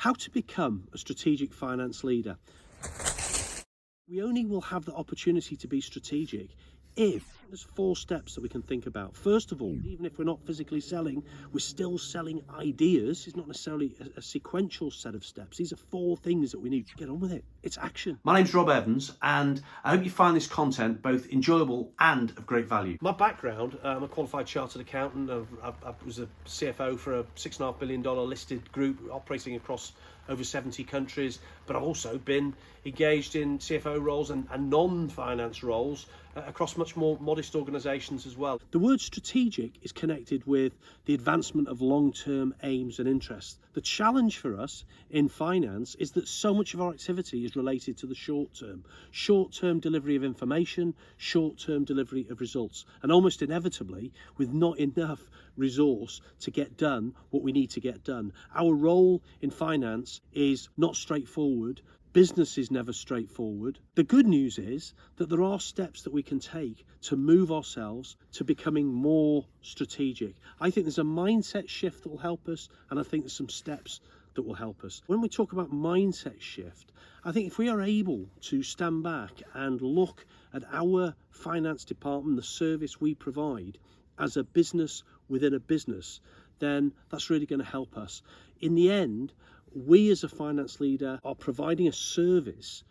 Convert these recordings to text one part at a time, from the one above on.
How to become a strategic finance leader. We only will have the opportunity to be strategic if there's 4 steps that we can think about. First of all, even if we're not physically selling, we're still selling ideas. It's not necessarily a sequential set of steps. These are 4 things that we need to get on with it. It's action. My name's Rob Evans, and I hope you find this content both enjoyable and of great value. My background, I'm a qualified chartered accountant. I was a CFO for a $6.5 billion listed group operating across over 70 countries, but I've also been engaged in CFO roles and non-finance roles across much more modest organisations as well. The word strategic is connected with the advancement of long-term aims and interests. The challenge for us in finance is that so much of our activity is related to the short-term delivery of information, short-term delivery of results, and almost inevitably with not enough resource to get done what we need to get done. Our role in finance is not straightforward. Business is never straightforward. The good news is that there are steps that we can take to move ourselves to becoming more strategic. I think there's a mindset shift that will help us, and I think there's some steps that will help us. When we talk about mindset shift, I think if we are able to stand back and look at our finance department, the service we provide as a business within a business, then that's really going to help us. In the end, we as a finance leader are providing a service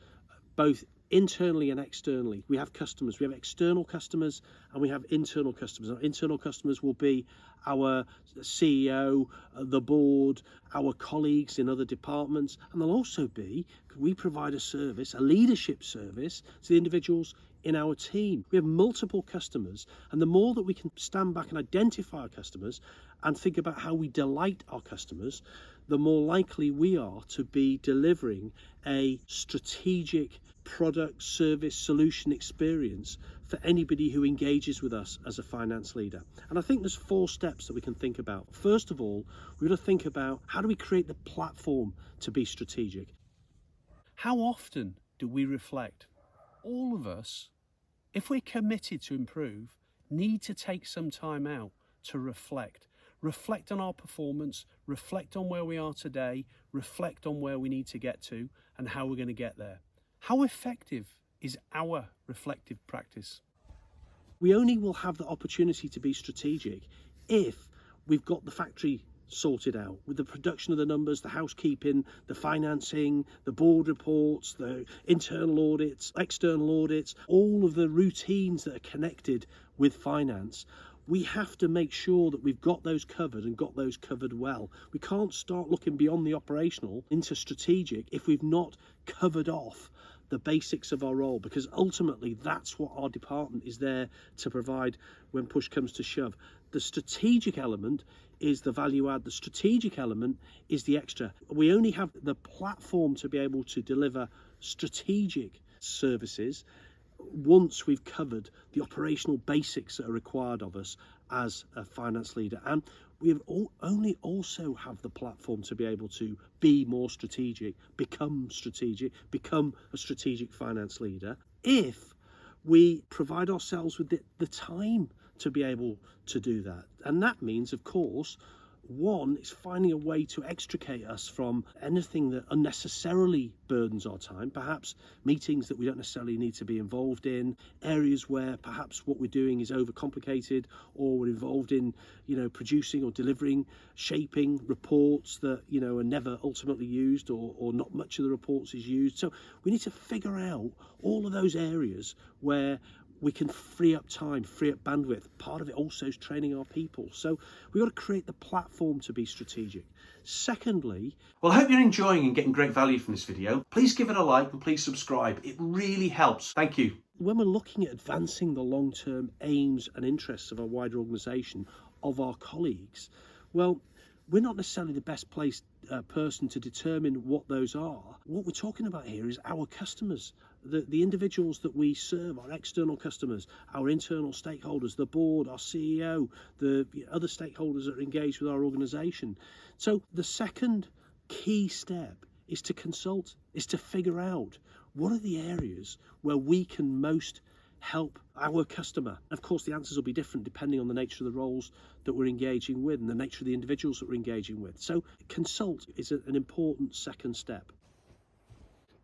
both internally and externally. We have customers, we have external customers and we have internal customers. Our internal customers will be our CEO, the board, our colleagues in other departments, and they'll also be, we provide a service, a leadership service to the individuals in our team. We have multiple customers, and the more that we can stand back and identify our customers and think about how we delight our customers, the more likely we are to be delivering a strategic product, service, solution experience for anybody who engages with us as a finance leader. And I think there's 4 steps that we can think about. First of all, we've got to think about how do we create the platform to be strategic. How often do we reflect? All of us, if we're committed to improve, need to take some time out to reflect. Reflect on our performance, reflect on where we are today, reflect on where we need to get to and how we're going to get there. How effective is our reflective practice? We only will have the opportunity to be strategic if we've got the factory sorted out with the production of the numbers, the housekeeping, the financing, the board reports, the internal audits, external audits, all of the routines that are connected with finance. We have to make sure that we've got those covered and got those covered well. We can't start looking beyond the operational into strategic if we've not covered off the basics of our role, because ultimately that's what our department is there to provide when push comes to shove. The strategic element is the value add. The strategic element is the extra. We only have the platform to be able to deliver strategic services once we've covered the operational basics that are required of us as a finance leader. And we have only also have the platform to be able to be more strategic, become a strategic finance leader, if we provide ourselves with the time to be able to do that. And that means, of course, one is finding a way to extricate us from anything that unnecessarily burdens our time, perhaps meetings that we don't necessarily need to be involved in, areas where perhaps what we're doing is overcomplicated, or we're involved in, producing or delivering, shaping reports that, are never ultimately used, or not much of the reports is used. So we need to figure out all of those areas where we can free up time, free up bandwidth. Part of it also is training our people. So we've got to create the platform to be strategic. Secondly, Well, I hope you're enjoying and getting great value from this video. Please give it a like and please subscribe. It really helps. Thank you. when we're looking at advancing the long-term aims and interests of our wider organisation, of our colleagues, well, we're not necessarily the best placed person to determine what those are. What we're talking about here is our customers, the individuals that we serve, our external customers, our internal stakeholders, the board, our CEO, the other stakeholders that are engaged with our organisation. So the second key step is to consult, is to figure out what are the areas where we can most help our customer? Of course, the answers will be different depending on the nature of the roles that we're engaging with and the nature of the individuals that we're engaging with. So consult is an important second step.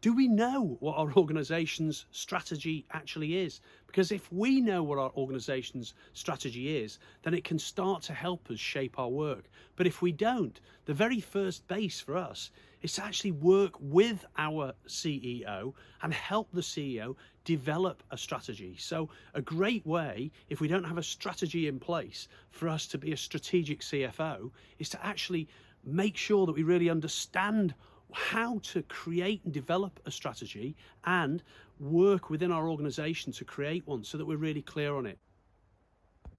Do we know what our organisation's strategy actually is? Because if we know what our organisation's strategy is, then it can start to help us shape our work. But if we don't, the very first base for us is to actually work with our CEO and help the CEO develop a strategy. So a great way, if we don't have a strategy in place, for us to be a strategic CFO is to actually make sure that we really understand how to create and develop a strategy and work within our organisation to create one so that we're really clear on it.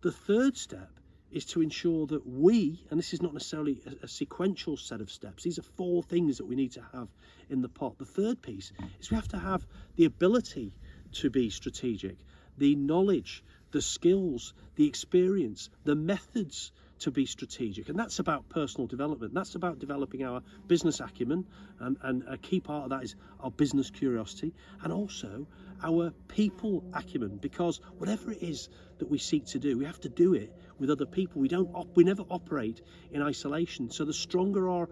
The third step is to ensure that we, and this is not necessarily a sequential set of steps, these are 4 things that we need to have in the pot. The third piece is we have to have the ability to be strategic, the knowledge, the skills, the experience, the methods to be strategic. And that's about personal development. That's about developing our business acumen, and a key part of that is our business curiosity, and also our people acumen, because whatever it is that we seek to do, we have to do it with other people. We never operate in isolation. So the stronger our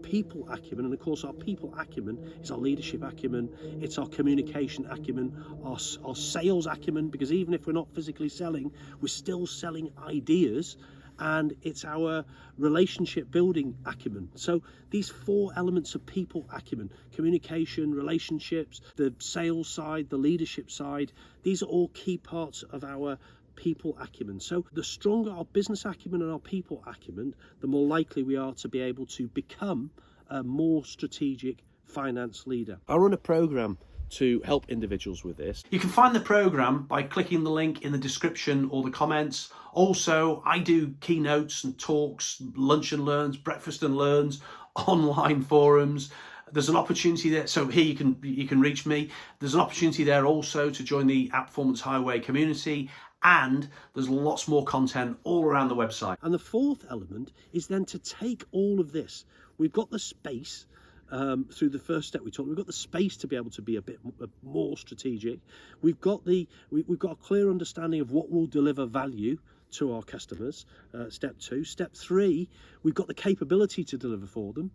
people acumen, and of course our people acumen is our leadership acumen, it's our communication acumen, our sales acumen, because even if we're not physically selling, we're still selling ideas, and it's our relationship building acumen. So these 4 elements of people acumen, communication, relationships, the sales side, the leadership side, these are all key parts of our people acumen. So the stronger our business acumen and our people acumen, the more likely we are to be able to become a more strategic finance leader. I run a program to help individuals with this. You can find the program by clicking the link in the description or the comments. Also, I do keynotes and talks, lunch and learns, breakfast and learns, online forums. There's an opportunity there. So here you can reach me. There's an opportunity there also to join the App Performance Highway community, and there's lots more content all around the website. And the fourth element is then to take all of this. We've got the space. Through the first step we talked, we've got the space to be able to be a bit more strategic. We've got a clear understanding of what will deliver value to our customers. Step 2. Step 3, we've got the capability to deliver for them.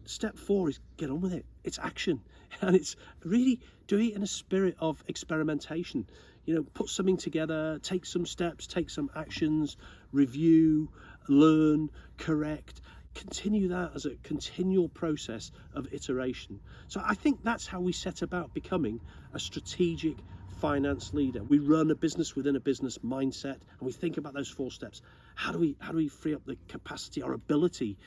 Step 4 is get on with it. It's action, and it's really do it in a spirit of experimentation. You know, put something together, take some steps, take some actions, review, learn, correct. Continue that as a continual process of iteration. So I think that's how we set about becoming a strategic finance leader. We run a business within a business mindset, and we think about those 4 steps. How do we free up the capacity, our ability,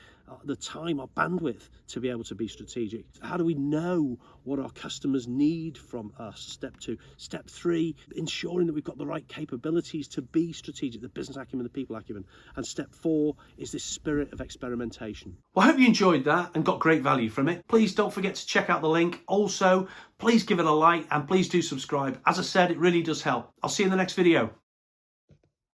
the time, our bandwidth to be able to be strategic? How do we know what our customers need from us? Step 2. Step 3, ensuring that we've got the right capabilities to be strategic, the business acumen, the people acumen. And step 4 is this spirit of experimentation. Well, I hope you enjoyed that and got great value from it. Please don't forget to check out the link. Also, please give it a like and please do subscribe. As I said, it really does help. I'll see you in the next video.